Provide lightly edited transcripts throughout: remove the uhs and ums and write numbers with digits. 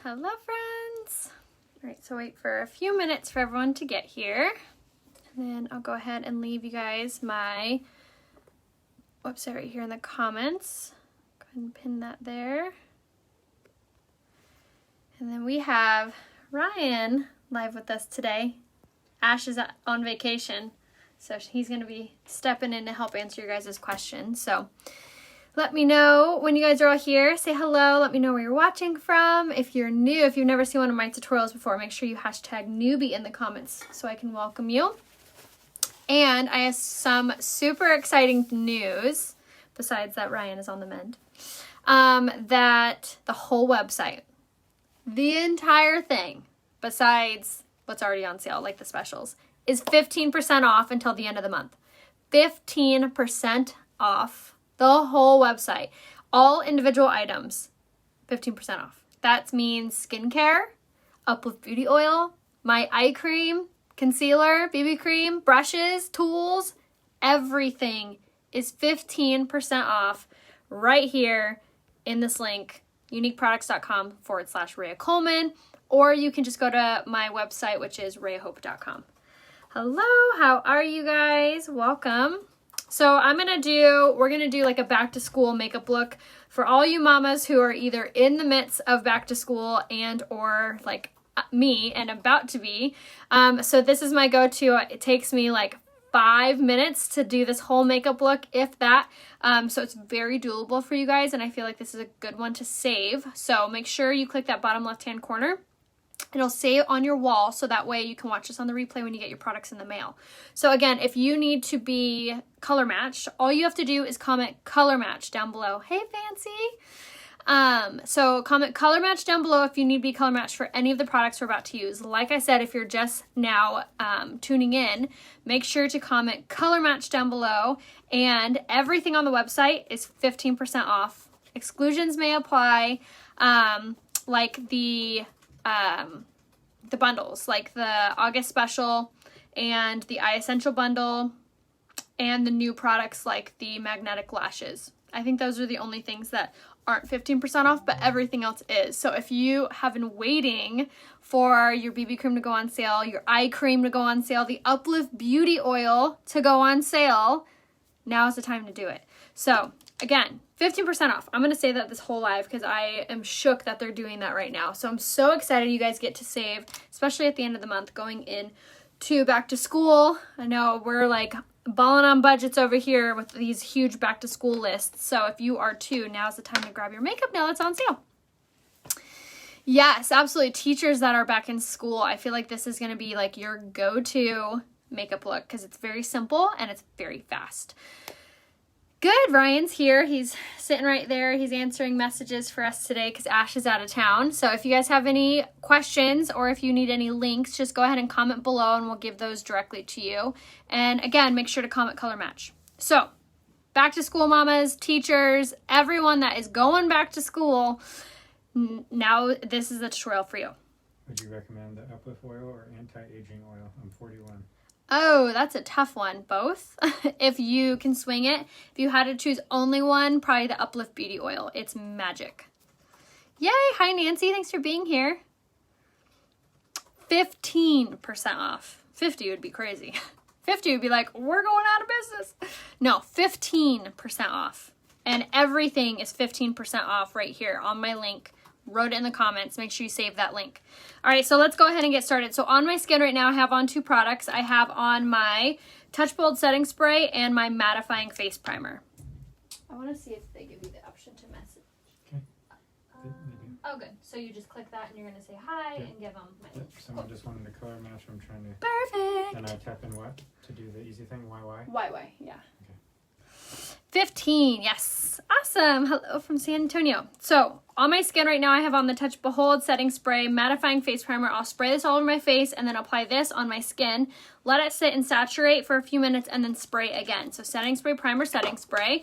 Hello, friends. All right, so wait for a few minutes for everyone to get here. And then I'll go ahead and leave you guys my website right here in the comments. Go ahead and pin that there. And then we have Ryan live with us today. Ash is on vacation, so he's going to be stepping in to help answer your guys' questions. So let me know when you guys are all here. Say hello. Let me know where you're watching from. If you're new, if you've never seen one of my tutorials before, make sure you hashtag newbie in the comments so I can welcome you. And I have some super exciting news, besides that Ryan is on the mend, that the whole website, the entire thing, besides what's already on sale, like the specials, is 15% off until the end of the month. 15% off the whole website. All individual items, 15% off. That means skincare, Uplift Beauty Oil, my eye cream, concealer, BB cream, brushes, tools, everything is 15% off right here in this link, uniqueproducts.com/Rhea Coleman, or you can just go to my website, which is rheahope.com. Hello, how are you guys? Welcome. So we're going to do like a back to school makeup look for all you mamas who are either in the midst of back to school and or like me and about to be. So this is my go-to. It takes me like 5 minutes to do this whole makeup look, if that. So it's very doable for you guys, and I feel like this is a good one to save. So make sure you click that bottom left-hand corner. It'll save on your wall, so that way you can watch this on the replay when you get your products in the mail. So again, if you need to be color matched, all you have to do is comment color match down below. Hey, Fancy! So comment color match down below if you need to be color matched for any of the products we're about to use. Like I said, if you're just now tuning in, make sure to comment color match down below, and everything on the website is 15% off. Exclusions may apply, like the bundles, like the August special and the Eye Essential bundle and the new products like the magnetic lashes. I think those are the only things that aren't 15% off, but everything else is. So if you have been waiting for your BB cream to go on sale, your eye cream to go on sale, the Uplift Beauty Oil to go on sale, now is the time to do it. So again, 15% off. I'm going to say that this whole live because I am shook that they're doing that right now. So I'm so excited you guys get to save, especially at the end of the month going in to back to school. I know we're like balling on budgets over here with these huge back to school lists. So if you are too, now's the time to grab your makeup now that's on sale. Yes, absolutely. Teachers that are back in school, I feel like this is going to be like your go-to makeup look because it's very simple and it's very fast. Good, Ryan's here. He's sitting right there. He's answering messages for us today because Ash is out of town. So if you guys have any questions or if you need any links, just go ahead and comment below and we'll give those directly to you. And again, make sure to comment color match. So back to school mamas, teachers, everyone that is going back to school, now this is the tutorial for you. Would you recommend the Uplift Oil or anti-aging oil? I'm 41. Oh, that's a tough one. Both. If you can swing it. If you had to choose only one, probably the Uplift Beauty Oil. It's magic. Yay. Hi, Nancy. Thanks for being here. 15% off. 50 would be crazy. 50 would be like, we're going out of business. No, 15% off. And everything is 15% off right here on my link. Wrote it in the comments. Make sure you save that link. All right, so let's go ahead and get started. So on my skin right now, I have on two products. I have on my Touch Bold Setting Spray and my Mattifying Face Primer. I want to see if they give you the option to message. Okay. Oh, good. So you just click that and you're going to say hi and give them my link. Someone just wanted to color match. I'm trying to... Perfect. And I tap in what to do the easy thing? YY? YY, yeah. Okay. 15, yes. Awesome. Hello from San Antonio. So on my skin right now, I have on the Touch Bold Setting Spray, Mattifying Face Primer. I'll spray this all over my face and then apply this on my skin. Let it sit and saturate for a few minutes and then spray again. So setting spray, primer, setting spray.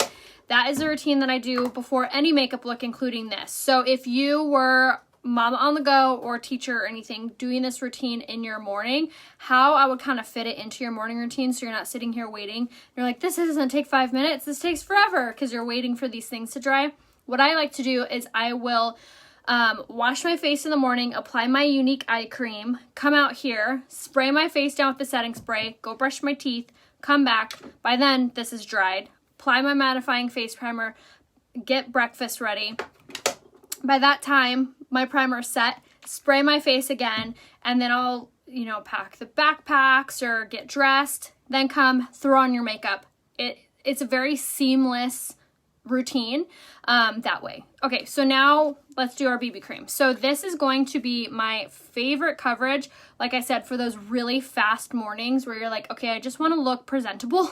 That is the routine that I do before any makeup look, including this. So if you were mama on the go or teacher or anything doing this routine in your morning, how I would kind of fit it into your morning routine so you're not sitting here waiting. You're like, this doesn't take 5 minutes. This takes forever because you're waiting for these things to dry. What I like to do is I will wash my face in the morning, apply my Younique eye cream, come out here, spray my face down with the setting spray, go brush my teeth, come back. By then, this is dried. Apply my mattifying face primer, get breakfast ready. By that time, my primer is set, spray my face again, and then I'll, pack the backpacks or get dressed, then come throw on your makeup. It's a very seamless routine that way. Okay, so now let's do our BB cream. So this is going to be my favorite coverage, like I said, for those really fast mornings where you're like, okay, I just want to look presentable.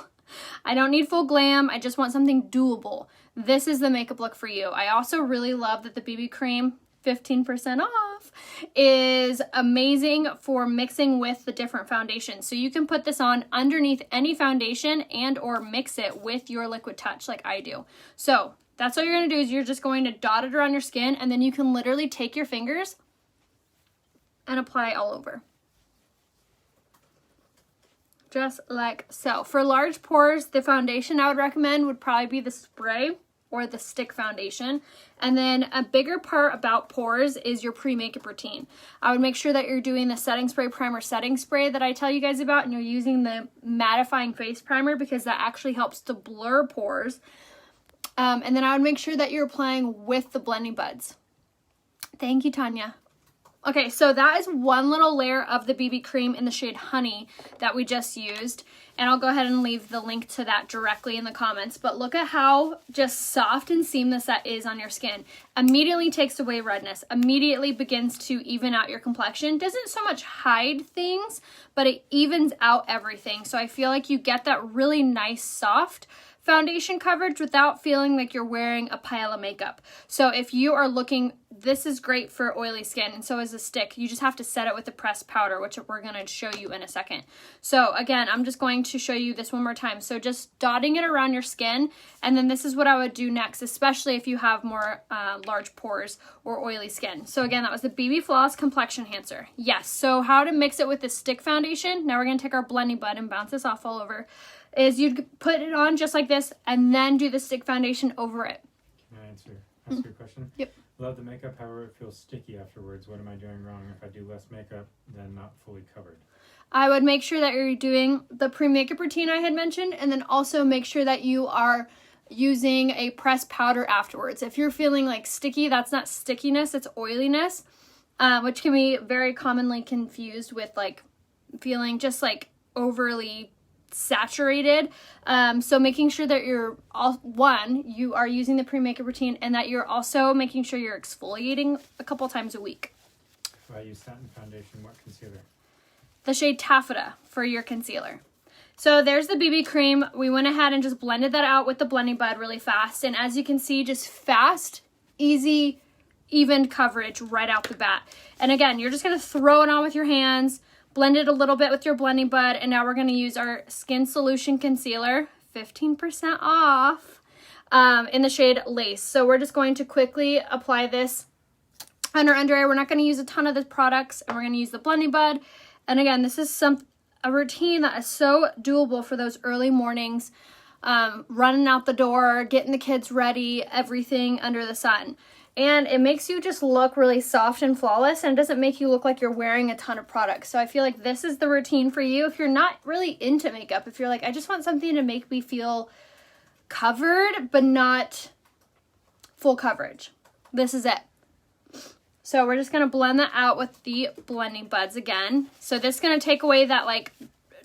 I don't need full glam. I just want something doable. This is the makeup look for you. I also really love that the BB cream, 15% off, is amazing for mixing with the different foundations. So you can put this on underneath any foundation and or mix it with your Liquid Touch like I do. So that's all you're going to do is you're just going to dot it around your skin, and then you can literally take your fingers and apply all over. Just like so. For large pores, the foundation I would recommend would probably be the spray or the stick foundation. And then a bigger part about pores is your pre-makeup routine. I would make sure that you're doing the setting spray primer setting spray that I tell you guys about, and you're using the mattifying face primer because that actually helps to blur pores. And then I would make sure that you're applying with the blending buds. Thank you, Tanya. Okay, so that is one little layer of the BB cream in the shade Honey that we just used. And I'll go ahead and leave the link to that directly in the comments. But look at how just soft and seamless that is on your skin. Immediately takes away redness. Immediately begins to even out your complexion. Doesn't so much hide things, but it evens out everything. So I feel like you get that really nice soft foundation coverage without feeling like you're wearing a pile of makeup. So if you are looking, this is great for oily skin, and so is a stick. You just have to set it with the pressed powder, which we're going to show you in a second. So again, I'm just going to show you this one more time. So just dotting it around your skin, and then this is what I would do next, especially if you have more large pores or oily skin. So again, that was the BB Flawless Complexion Enhancer. Yes, so how to mix it with the stick foundation. Now we're going to take our blending bud and bounce this off all over. Is you'd put it on just like this and then do the stick foundation over it. Can I ask your question? Yep. Love the makeup, however it feels sticky afterwards. What am I doing wrong if I do less makeup than not fully covered? I would make sure that you're doing the pre-makeup routine I had mentioned, and then also make sure that you are using a pressed powder afterwards. If you're feeling like sticky, that's not stickiness, it's oiliness, which can be very commonly confused with like feeling just like overly saturated. So making sure that you are using the pre-makeup routine, and that you're also making sure you're exfoliating a couple times a week. If I use satin foundation, what concealer? The shade Taffeta for your concealer. So there's the BB cream. We went ahead and just blended that out with the blending bud really fast. And as you can see, just fast, easy, even coverage right out the bat. And again, you're just going to throw it on with your hands, blend it a little bit with your blending bud, and now we're going to use our Skin Solution Concealer, 15% off, in the shade Lace. So we're just going to quickly apply this on our under eye. We're not going to use a ton of the products, and we're going to use the blending bud. And again, this is a routine that is so doable for those early mornings, running out the door, getting the kids ready, everything under the sun. And it makes you just look really soft and flawless, and it doesn't make you look like you're wearing a ton of products. So I feel like this is the routine for you if you're not really into makeup. If you're like, I just want something to make me feel covered, but not full coverage. This is it. So we're just going to blend that out with the blending buds again. So this is going to take away that like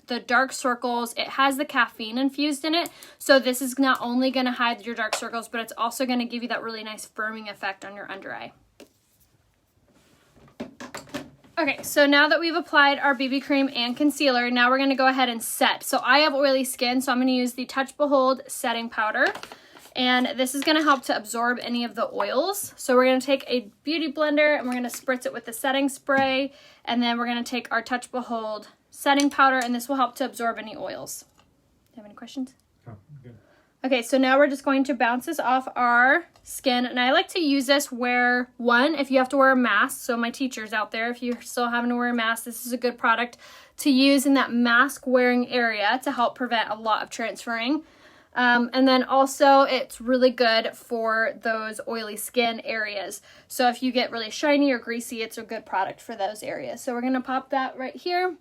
the dark circles. It has the caffeine infused in it. So this is not only going to hide your dark circles, but it's also going to give you that really nice firming effect on your under eye. Okay, so now that we've applied our BB cream and concealer, now we're going to go ahead and set. So I have oily skin, so I'm going to use the Touch Behold setting powder. And this is going to help to absorb any of the oils. So we're going to take a beauty blender and we're going to spritz it with the setting spray. And then we're going to take our Touch Behold setting powder, and this will help to absorb any oils. Do you have any questions? Oh, good. Okay, so now we're just going to bounce this off our skin. And I like to use this where, one, if you have to wear a mask, so my teachers out there, if you're still having to wear a mask, this is a good product to use in that mask wearing area to help prevent a lot of transferring. And then also it's really good for those oily skin areas. So if you get really shiny or greasy, it's a good product for those areas. So we're going to pop that right here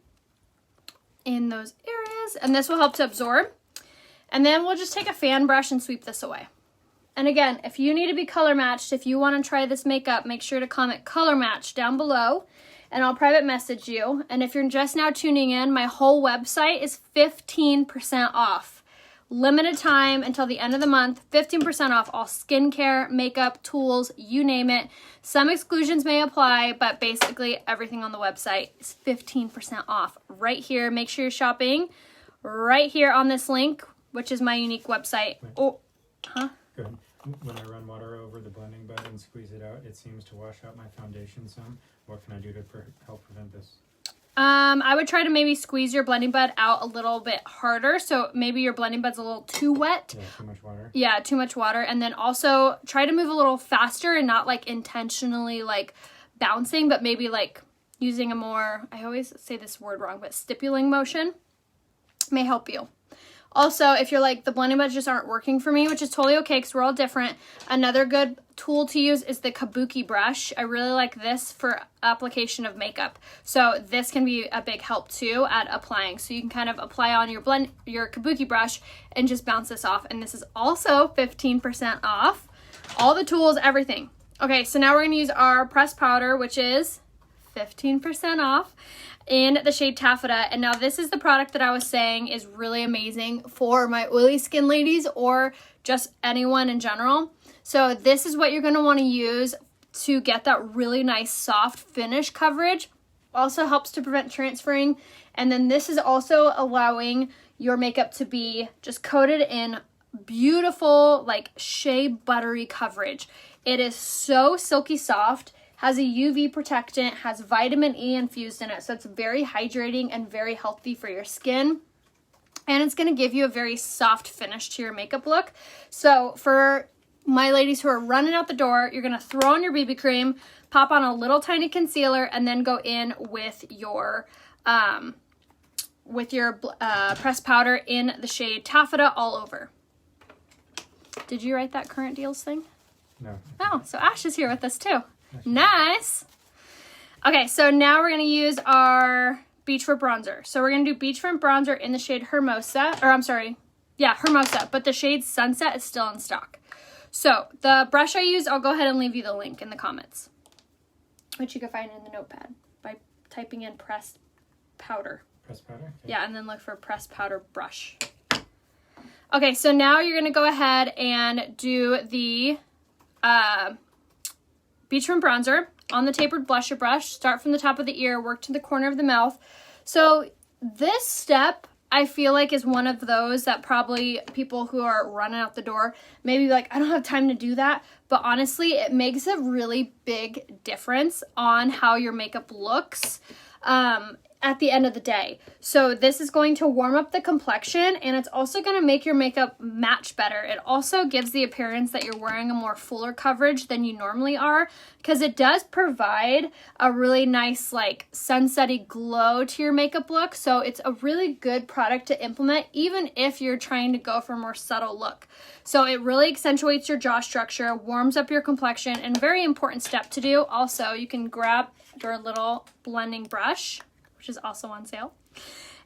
in those areas, and this will help to absorb. And then we'll just take a fan brush and sweep this away. And again, if you need to be color matched, if you want to try this makeup, make sure to comment color match down below and I'll private message you. And if you're just now tuning in, my whole website is 15% off. Limited time until the end of the month, 15% off all skincare, makeup, tools, you name it. Some exclusions may apply, but basically everything on the website is 15% off right here. Make sure you're shopping right here on this link, which is my unique website. Oh, huh? Good. When I run water over the blending bud and squeeze it out, it seems to wash out my foundation some. What can I do to help prevent this? I would try to maybe squeeze your blending bud out a little bit harder. So maybe your blending bud's a little too wet. Yeah, too much water. Yeah, too much water. And then also try to move a little faster and not like intentionally like bouncing, but maybe like using a more, I always say this word wrong, but stippling motion may help you. Also, if you're like, the blending buds just aren't working for me, which is totally okay because we're all different, another good tool to use is the Kabuki brush. I really like this for application of makeup. So this can be a big help too at applying. So you can kind of apply on your Kabuki brush and just bounce this off. And this is also 15% off. All the tools, everything. Okay, so now we're going to use our pressed powder, which is 15% off. In the shade Taffeta. And now this is the product that I was saying is really amazing for my oily skin ladies or just anyone in general. So this is what you're going to want to use to get that really nice soft finish coverage. Also helps to prevent transferring. And then this is also allowing your makeup to be just coated in beautiful like shea buttery coverage. It is so silky soft. Has a UV protectant, has vitamin E infused in it. So it's very hydrating and very healthy for your skin. And it's gonna give you a very soft finish to your makeup look. So for my ladies who are running out the door, you're gonna throw on your BB cream, pop on a little tiny concealer, and then go in with your pressed powder in the shade Taffeta all over. Did you write that current deals thing? No. Oh, so Ash is here with us too. Nice. Okay, so now we're going to use our Beachfront bronzer. So we're going to do Beachfront bronzer in the shade Hermosa, Hermosa, but the shade Sunset is still in stock. So the brush I use, I'll go ahead and leave you the link in the comments, which you can find in the notepad by typing in pressed powder. Pressed powder? Okay. Yeah, and then look for pressed powder brush. Okay, so now you're going to go ahead and do the Beachfront bronzer on the tapered blusher brush. Start from the top of the ear, work to the corner of the mouth. So this step, I feel like, is one of those that probably people who are running out the door maybe like, I don't have time to do that. But honestly, it makes a really big difference on how your makeup looks at the end of the day. So this is going to warm up the complexion, and it's also going to make your makeup match better. It also gives the appearance that you're wearing a more fuller coverage than you normally are, because it does provide a really nice like sunsetty glow to your makeup look. So it's a really good product to implement even if you're trying to go for a more subtle look. So it really accentuates your jaw structure, warms up your complexion, and a very important step to do. Also, you can grab your little blending brush, which is also on sale,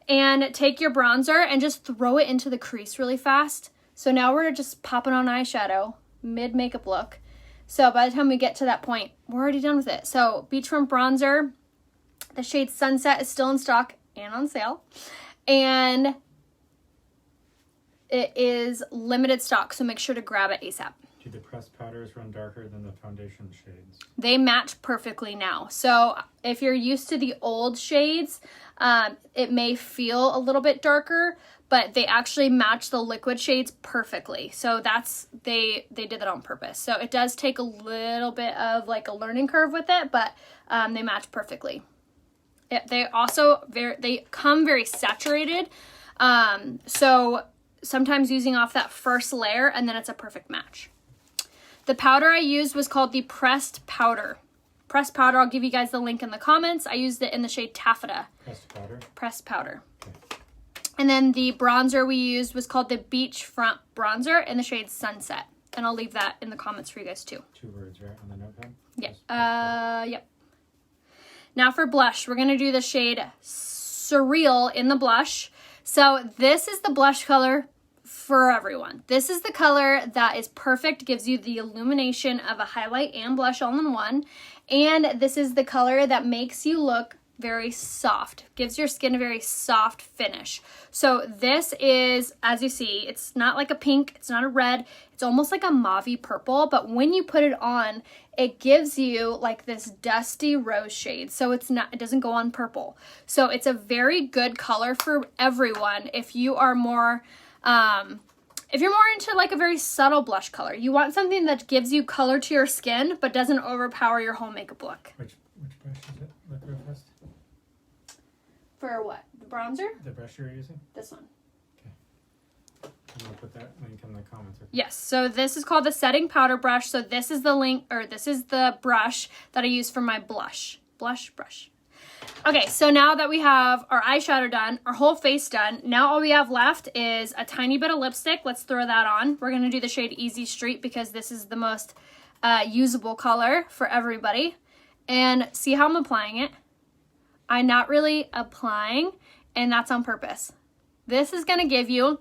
and take your bronzer and just throw it into the crease really fast. So now we're just popping on eyeshadow mid makeup look. So by the time we get to that point, we're already done with it. So Beachfront bronzer, the shade Sunset is still in stock and on sale, and it is limited stock, so make sure to grab it ASAP. Do the pressed powders run darker than the foundation shades? They match perfectly now. So if you're used to the old shades, it may feel a little bit darker, but they actually match the liquid shades perfectly. So they did that on purpose. So it does take a little bit of like a learning curve with it, but they match perfectly. They come very saturated. So sometimes using off that first layer, and then it's a perfect match. The powder I used was called the pressed powder. Pressed powder, I'll give you guys the link in the comments. I used it in the shade Taffeta. Pressed powder? Pressed powder. Okay. And then the bronzer we used was called the Beachfront Bronzer in the shade Sunset. And I'll leave that in the comments for you guys too. 2 words, right, on the notepad? Yeah. Yep. Now for blush, we're going to do the shade Surreal in the blush. So this is the blush color for everyone. This is the color that is perfect, gives you the illumination of a highlight and blush all in one. And this is the color that makes you look very soft, gives your skin a very soft finish. So this is, as you see, it's not like a pink, it's not a red, it's almost like a mauvey purple, but when you put it on, it gives you like this dusty rose shade. So it doesn't go on purple. So it's a very good color for everyone. If you are more, if you're more into like a very subtle blush color, you want something that gives you color to your skin, but doesn't overpower your whole makeup look. Which brush is it? Look real fast. For what? The bronzer? The brush you're using? This one. I'm gonna put that link in the comments. Okay. Yes, so this is called the setting powder brush. So this is the link, or this is the brush that I use for my blush brush. Okay, so now that we have our eyeshadow done, our whole face done, now all we have left is a tiny bit of lipstick. Let's throw that on. We're gonna do the shade Easy Street because this is the most usable color for everybody. And see how I'm applying it? I'm not really applying, and that's on purpose. This is gonna give you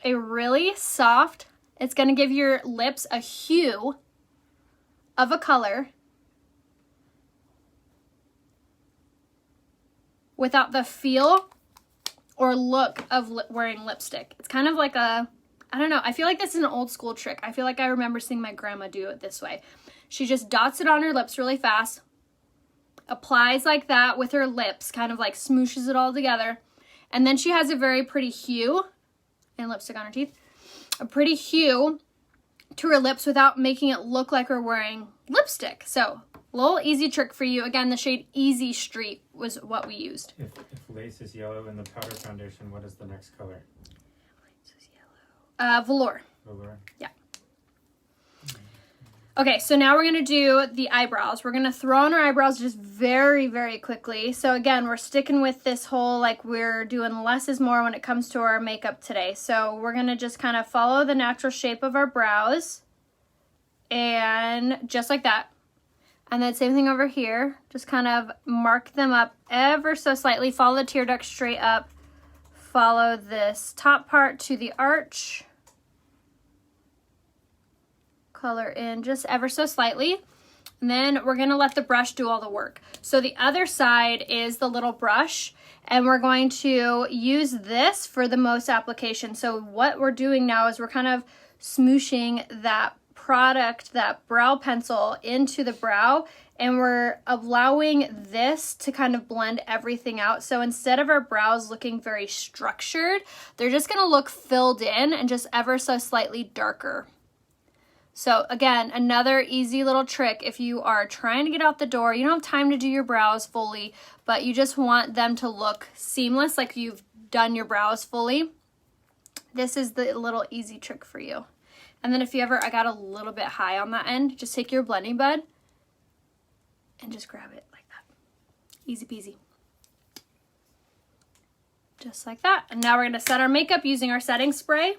a really soft, it's gonna give your lips a hue of a color without the feel or look of wearing lipstick. It's kind of like a, I don't know, I feel like this is an old school trick. I feel like I remember seeing my grandma do it this way. She just dots it on her lips really fast, applies like that with her lips, kind of like smooshes it all together, and then she has a very pretty hue, and lipstick on her teeth, a pretty hue to her lips without making it look like we're wearing lipstick. So, little easy trick for you. Again, the shade Easy Street was what we used. If lace is yellow in the powder foundation, what is the next color? Lace is yellow. Velour. Velour? Yeah. Okay, so now we're going to do the eyebrows. We're going to throw on our eyebrows just very, very quickly. So again, we're sticking with this whole, like, we're doing less is more when it comes to our makeup today. So we're going to just kind of follow the natural shape of our brows. And just like that. And then same thing over here. Just kind of mark them up ever so slightly. Follow the tear duct straight up. Follow this top part to the arch. Color in just ever so slightly, and then we're going to let the brush do all the work. So the other side is the little brush, and we're going to use this for the most application. So what we're doing now is we're kind of smooshing that product, that brow pencil, into the brow, and we're allowing this to kind of blend everything out. So instead of our brows looking very structured, they're just going to look filled in and just ever so slightly darker. So again, another easy little trick if you are trying to get out the door, you don't have time to do your brows fully, but you just want them to look seamless, like you've done your brows fully. This is the little easy trick for you. And then if you ever, I got a little bit high on that end, just take your blending bud and just grab it like that. Easy peasy. Just like that. And now we're gonna set our makeup using our setting spray.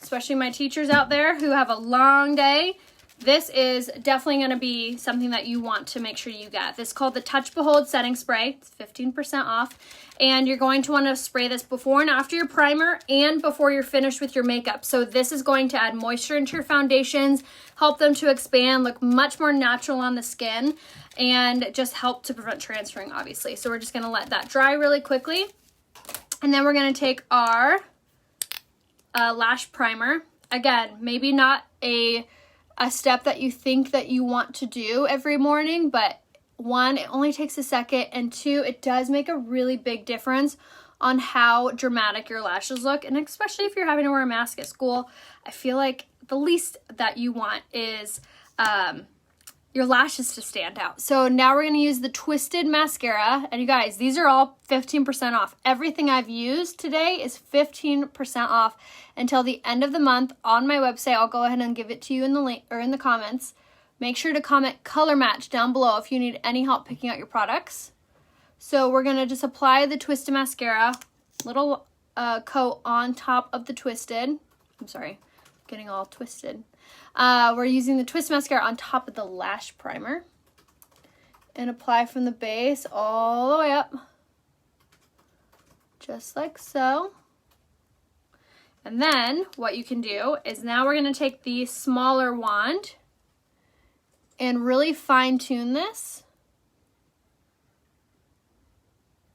Especially my teachers out there who have a long day, this is definitely going to be something that you want to make sure you get. This is called the Touch Behold Setting Spray. It's 15% off. And you're going to want to spray this before and after your primer and before you're finished with your makeup. So this is going to add moisture into your foundations, help them to expand, look much more natural on the skin, and just help to prevent transferring, obviously. So we're just going to let that dry really quickly. And then we're going to take our lash primer. Again, maybe not a step that you think that you want to do every morning, but one, it only takes a second, and two, it does make a really big difference on how dramatic your lashes look. And especially if you're having to wear a mask at school, I feel like the least that you want is your lashes to stand out. So now we're going to use the Twisted Mascara. And you guys, these are all 15% off. Everything I've used today is 15% off until the end of the month on my website. I'll go ahead and give it to you in the link or in the comments. Make sure to comment color match down below if you need any help picking out your products. So we're going to just apply the Twisted Mascara, little coat on top of the Twisted. I'm sorry, getting all twisted. We're using the Twisted Mascara on top of the lash primer. And apply from the base all the way up. Just like so. And then what you can do is now we're going to take the smaller wand and really fine tune this.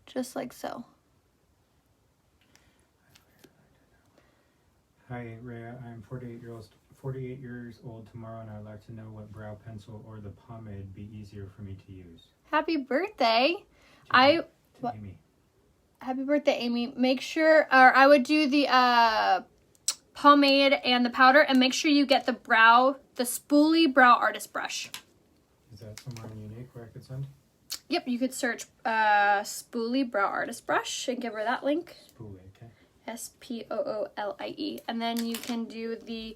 Just like so. Hi, Rhea. I'm 48 years old tomorrow, and I'd like to know what brow pencil or the pomade be easier for me to use. Happy birthday. Amy. Happy birthday, Amy. Make sure, or I would do the pomade and the powder, and make sure you get the Spoolie Brow Artist Brush. Is that somewhere unique where I could send? Yep, you could search Spoolie Brow Artist Brush and give her that link. Spoolie, okay. Spoolie. And then you can do the,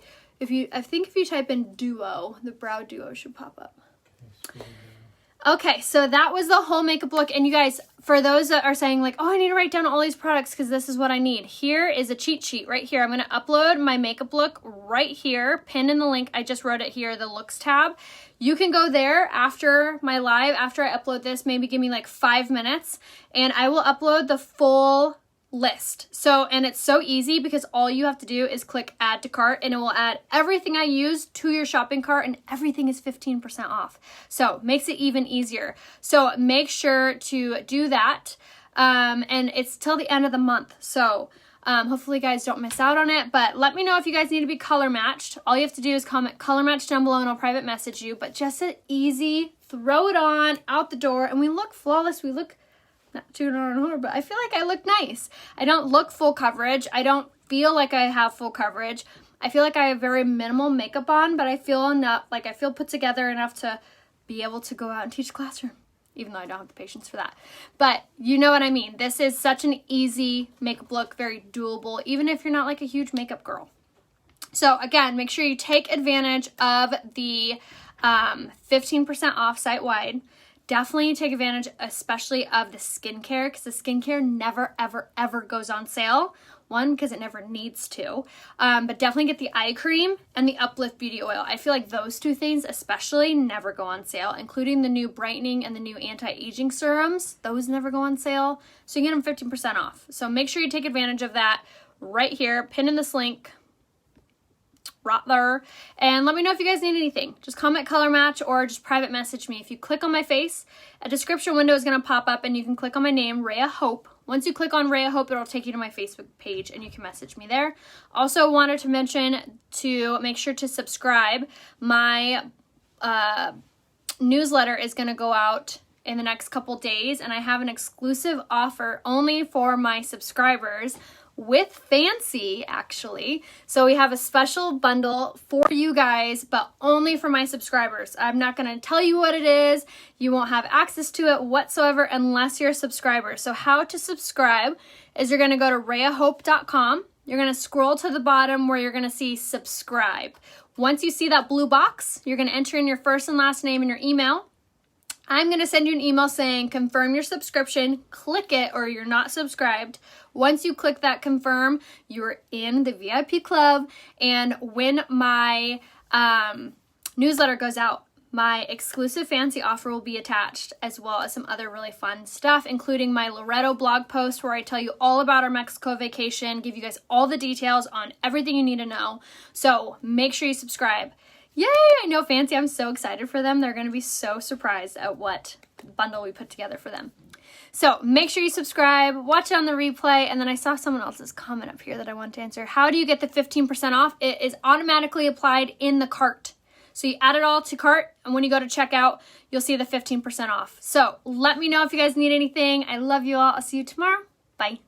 I think if you type in Duo, the Brow Duo should pop up. Okay, so that was the whole makeup look. And you guys, for those that are saying like, oh, I need to write down all these products because this is what I need. Here is a cheat sheet right here. I'm going to upload my makeup look right here, pinned in the link. I just wrote it here, the looks tab. You can go there after my live, after I upload this, maybe give me like 5 minutes, and I will upload the full list. So, and it's so easy because all you have to do is click add to cart and it will add everything I use to your shopping cart, and everything is 15% off. So makes it even easier. So make sure to do that. And it's till the end of the month. So hopefully you guys don't miss out on it, but let me know if you guys need to be color matched. All you have to do is comment color match down below and I'll private message you, but just an easy, throw it on, out the door, and we look flawless. We look not too horror, but I feel like I look nice. I don't look full coverage. I don't feel like I have full coverage. I feel like I have very minimal makeup on, but I feel enough, like I feel put together enough to be able to go out and teach a classroom, even though I don't have the patience for that. But you know what I mean. This is such an easy makeup look, very doable, even if you're not like a huge makeup girl. So again, make sure you take advantage of the 15% off site-wide. Definitely take advantage, especially of the skincare, because the skincare never, ever, ever goes on sale. One, because it never needs to. But definitely get the eye cream and the Uplift Beauty Oil. I feel like those two things especially never go on sale, including the new brightening and the new anti-aging serums. Those never go on sale. So you get them 15% off. So make sure you take advantage of that right here. Pin in this link. Right there. And let me know if you guys need anything. Just comment color match or just private message me. If you click on my face, a description window is going to pop up and you can click on my name, Rhea Hope. Once you click on Rhea Hope, it'll take you to my Facebook page and you can message me there. Also wanted to mention to make sure to subscribe. My newsletter is going to go out in the next couple days, and I have an exclusive offer only for my subscribers with Fancy, actually. So we have a special bundle for you guys, but only for my subscribers. I'm not going to tell you what it is. You won't have access to it whatsoever unless you're a subscriber. So how to subscribe is you're going to go to rheahope.com. You're going to scroll to the bottom where you're going to see subscribe. Once you see that blue box, you're going to enter in your first and last name and your email. I'm going to send you an email saying confirm your subscription, click it, or you're not subscribed. Once you click that confirm, you're in the VIP club. And when my newsletter goes out, my exclusive Fancy offer will be attached, as well as some other really fun stuff, including my Loretto blog post where I tell you all about our Mexico vacation, give you guys all the details on everything you need to know. So make sure you subscribe. Yay! I know Fancy. I'm so excited for them. They're going to be so surprised at what bundle we put together for them. So make sure you subscribe, watch it on the replay, and then I saw someone else's comment up here that I want to answer. How do you get the 15% off? It is automatically applied in the cart. So you add it all to cart, and when you go to checkout, you'll see the 15% off. So let me know if you guys need anything. I love you all. I'll see you tomorrow. Bye.